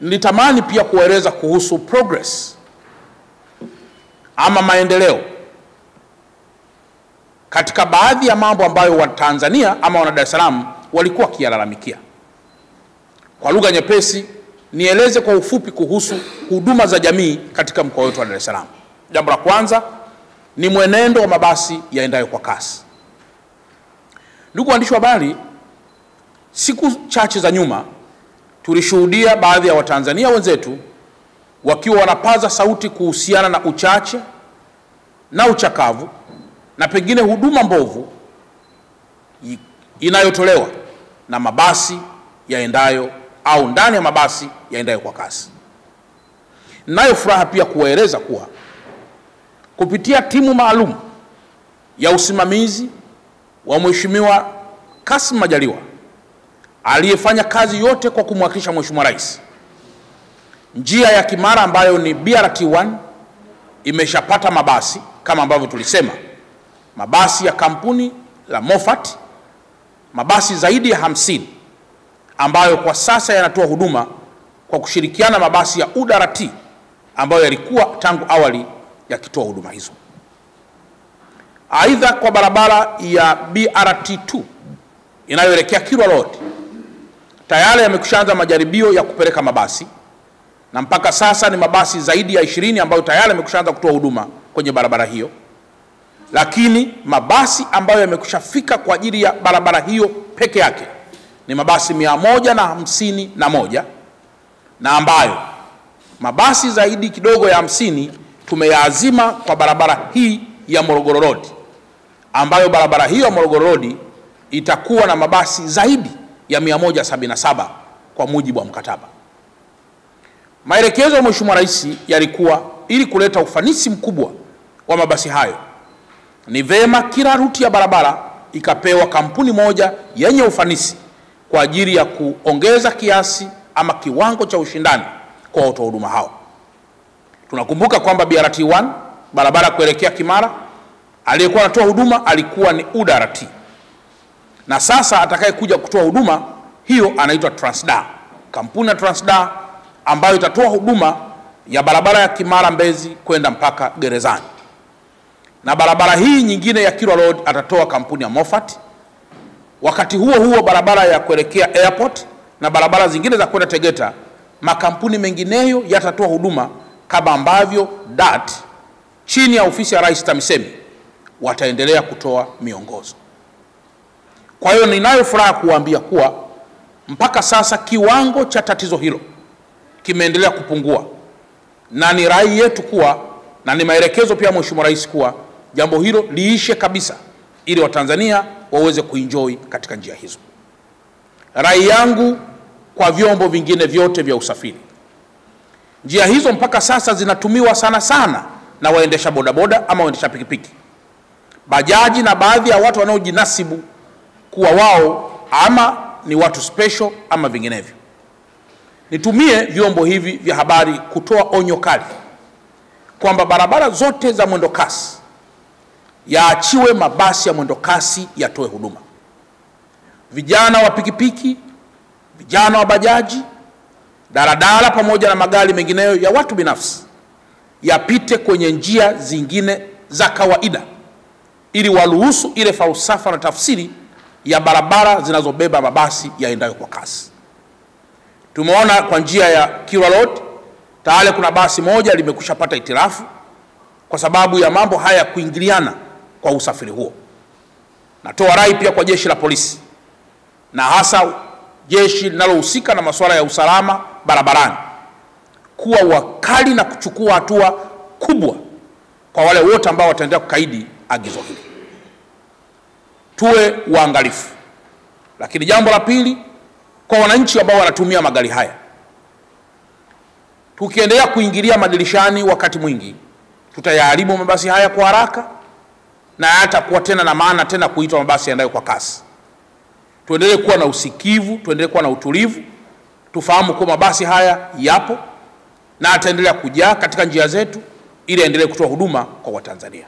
Nilitamani pia kueleza kuhusu progress ama maendeleo katika baadhi ya mambo ambayo Watanzania ama wana Dar es Salaam walikuwa wakiyalalamikia. Kwa lugha nyepesi, nieleze kwa ufupi kuhusu huduma za jamii katika mkoa wetu wa Dar es Salaam. Jambo la kwanza ni mwenendo wa mabasi yaendayo kwa kasi. Ndugu waandishi wa habari, siku chache za nyuma tulishuhudia baadhi ya Watanzania wenzetu wakiwa wanapaza sauti kuhusiana na uchache na uchakavu na pengine huduma mbovu inayotolewa na mabasi yaendayo au ndani ya mabasi yaendayo kwa kasi. Ninayo furaha pia kuwaeleza kuwa kupitia timu maalum ya usimamizi wa Mheshimiwa Kassim Majaliwa aliyefanya kazi yote kwa kumwakilisha Mheshimiwa Rais, njia ya Kimara ambayo ni BRT1 imeshapata mabasi kama ambavyo tulisema, mabasi ya kampuni la Moffat, mabasi zaidi ya 50 ambayo kwa sasa yanatoa huduma kwa kushirikiana mabasi ya UDART ambayo yalikuwa tangu awali yakitoa huduma hizo. Aidha, kwa barabara ya BRT2 inayoelekea Kilwa Road tayari yamekushaanza majaribio ya kupeleka mabasi na mpaka sasa ni mabasi zaidi ya 20 ambayo tayari yamekushaanza kutoa huduma kwenye barabara hiyo. Lakini mabasi ambayo yamekushafika kwa ajili ya barabara hiyo peke yake ni mabasi 151 na ambayo mabasi zaidi kidogo ya 50 tumeyaazima kwa barabara hii ya Morogoro Road, ambayo barabara hiyo ya Morogoro Road itakuwa na mabasi zaidi ya 177 kwa mujibu wa mkataba. Maelekezo ya Mheshimiwa Rais yalikuwa ili kuleta ufanisi mkubwa wa mabasi hayo, ni vema kila ruti ya barabara ikapewa kampuni moja yenye ufanisi kwa ajili ya kuongeza kiasi ama kiwango cha ushindani kwa watoa huduma hao. Tunakumbuka kwamba BRT1 barabara kuelekea Kimara aliyekuwa anatoa huduma alikuwa ni UDART, na sasa atakayekuja kutoa huduma hiyo anaitwa Transda, kampuni ya Transda ambayo itatoa huduma ya barabara ya Kimara Mbezi kwenda mpaka Gerezani, na barabara hii nyingine ya Kilwa Road atatoa kampuni ya Moffat. Wakati huo huo barabara ya kuelekea airport na barabara zingine za kwenda Tegeta, makampuni mengineyo yatatoa huduma kama ambavyo DART chini ya ofisi ya Rais TAMISEMI wataendelea kutoa miongozo. Kwa hiyo ninayo furaha kuambia kuwa mpaka sasa kiwango cha tatizo hilo kimeendelea kupungua, na ni rai yetu kuwa na ni maelekezo pia Mheshimiwa Rais kuwa jambo hilo liishe kabisa ili Watanzania waweze kuenjoy katika njia hizo. Rai yangu kwa vyombo vingine vyote vya usafiri, njia hizo mpaka sasa zinatumiwa sana na waendesha bodaboda ama waendesha pikipiki, bajaji na baadhi ya watu wanaojinasibu kuwa wao ama ni watu special ama vinginevyo. Nitumie vyombo hivi vya habari kutoa onyo kali kwamba barabara zote za mwendo kasi yaachiwe mabasi ya mwendo kasi yatoe huduma. Vijana wa pikipiki, vijana wa bajaji, daladala pamoja na magari mengineyo ya watu binafsi yapite kwenye njia zingine za kawaida ili waruhusu ile falsafa na tafsiri ya barabara zinazobeba mabasi yaendayo kwa kasi. Tumeona kwa njia ya Kilwa Road tayari kuna basi moja limekushapata itilafu kwa sababu ya mambo haya kuingiliana kwa usafiri huo. Natoa rai pia kwa jeshi la polisi na hasa jeshi linalohusika na masuala ya usalama barabarani kuwa wakali na kuchukua hatua kubwa kwa wale wote ambao wataendelea kukaidi agizo hili. Tuwe waangalifu. Lakini jambo la pili, kwa wananchi ambao wanatumia magari haya, tukiendelea kuingilia madirishani wakati mwingi tutayaharibu mabasi haya kwa haraka na hayatakuwa tena na maana tena kuitwa mabasi yaendayo kwa kasi. Tuendelee kuwa na usikivu, tuendelee kuwa na utulivu, tufahamu kwa mabasi haya yapo na ataendelea kujaa katika njia zetu ili aendelee kutoa huduma kwa Watanzania.